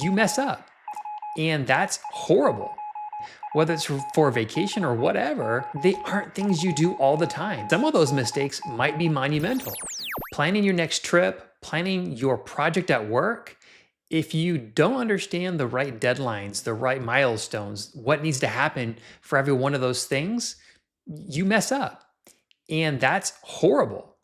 you mess up. And that's horrible. Whether it's for a vacation or whatever, they aren't things you do all the time. Some of those mistakes might be monumental. Planning your next trip, planning your project at work, if you don't understand the right deadlines, the right milestones, what needs to happen for every one of those things, you mess up. And that's horrible.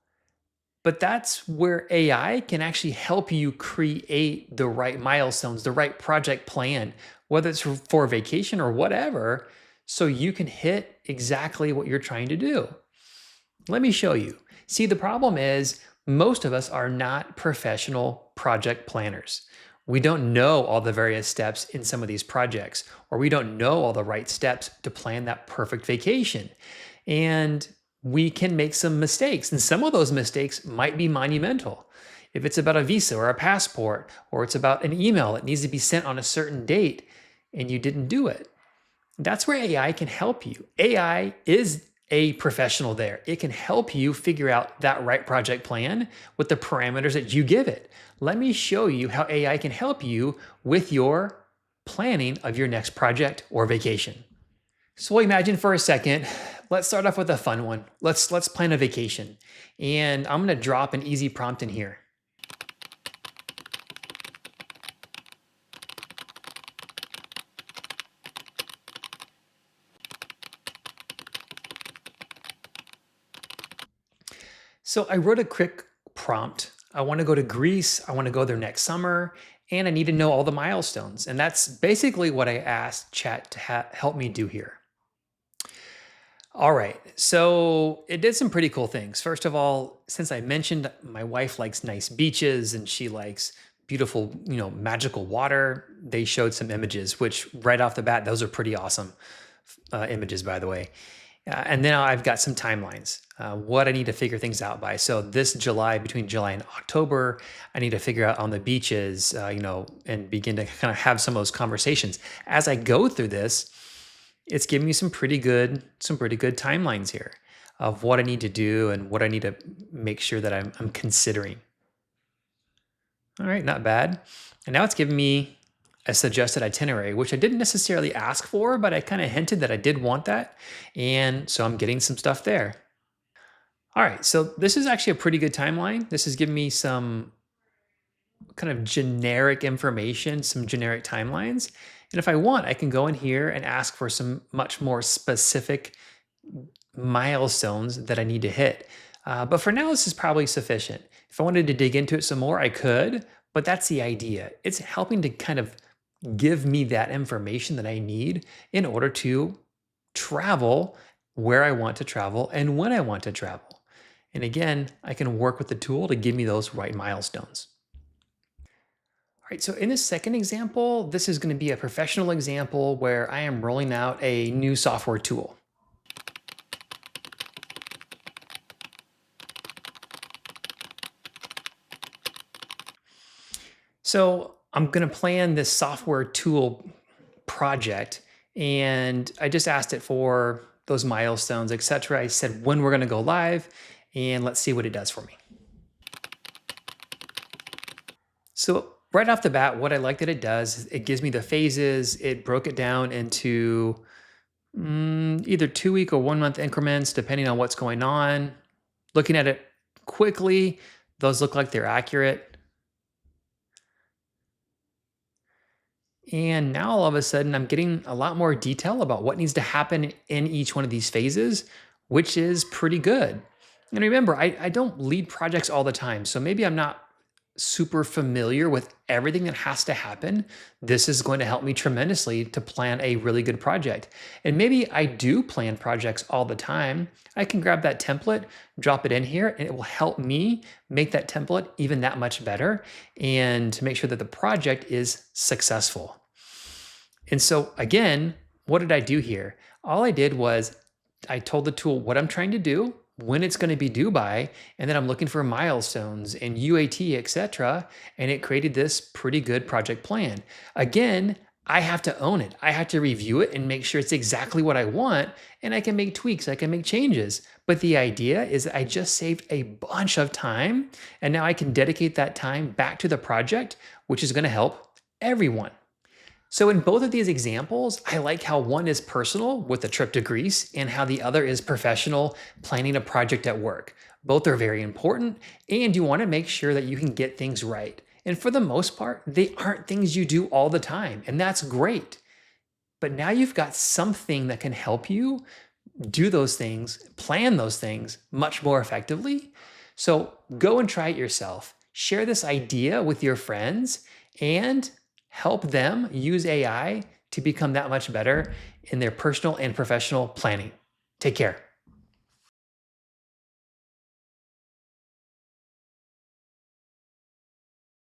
But that's where AI can actually help you create the right milestones, the right project plan, whether it's for a vacation or whatever, so you can hit exactly what you're trying to do. Let me show you. See, the problem is most of us are not professional project planners. We don't know all the various steps in some of these projects, or we don't know all the right steps to plan that perfect vacation. And we can make some mistakes, and some of those mistakes might be monumental. If it's about a visa or a passport, or it's about an email that needs to be sent on a certain date and you didn't do it, that's where AI can help you. AI is a professional there. It can help you figure out that right project plan with the parameters that you give it. Let me show you how AI can help you with your planning of your next project or vacation. So imagine for a second, let's start off with a fun one. Let's plan a vacation. And I'm gonna drop an easy prompt in here. So I wrote a quick prompt. I want to go to Greece. I want to go there next summer, and I need to know all the milestones. And that's basically what I asked Chat to help me do here. All right, so it did some pretty cool things. First of all, since I mentioned my wife likes nice beaches and she likes beautiful, magical water, they showed some images, which right off the bat, those are pretty awesome images, by the way. And then I've got some timelines, what I need to figure things out by. So this July, between July and October, I need to figure out on the beaches, and begin to kind of have some of those conversations. As I go through this, it's giving me some pretty good timelines here of what I need to do and what I need to make sure that I'm considering. All right, not bad. And now it's giving me a suggested itinerary, which I didn't necessarily ask for, but I kind of hinted that I did want that. And so I'm getting some stuff there. All right, so this is actually a pretty good timeline. This is giving me some kind of generic information, some generic timelines. And if I want, I can go in here and ask for some much more specific milestones that I need to hit. But for now, this is probably sufficient. If I wanted to dig into it some more, I could, but that's the idea. It's helping to kind of give me that information that I need in order to travel where I want to travel and when I want to travel. And again, I can work with the tool to give me those right milestones. All right, so in this second example, this is going to be a professional example where I am rolling out a new software tool. So I'm going to plan this software tool project, and I just asked it for those milestones, etc. I said when we're going to go live, and let's see what it does for me. So right off the bat, what I like that it does, it gives me the phases. It broke it down into either 2-week or 1-month increments, depending on what's going on. Looking at it quickly, those look like they're accurate. And now all of a sudden, I'm getting a lot more detail about what needs to happen in each one of these phases, which is pretty good. And remember, I don't lead projects all the time, so maybe I'm not super familiar with everything that has to happen. This is going to help me tremendously to plan a really good project. And maybe I do plan projects all the time. I can grab that template, drop it in here, and it will help me make that template even that much better and to make sure that the project is successful. And so again, what did I do here? All I did was I told the tool what I'm trying to do, when it's going to be due by, and then I'm looking for milestones and UAT, etc. And it created this pretty good project plan. Again, I have to own it. I have to review it and make sure it's exactly what I want, and I can make tweaks, I can make changes. But the idea is that I just saved a bunch of time, and now I can dedicate that time back to the project, which is going to help everyone. So in both of these examples, I like how one is personal with a trip to Greece and how the other is professional, planning a project at work. Both are very important, and you want to make sure that you can get things right. And for the most part, they aren't things you do all the time, and that's great. But now you've got something that can help you do those things, plan those things much more effectively. So go and try it yourself. Share this idea with your friends and help them use AI to become that much better in their personal and professional planning. Take care.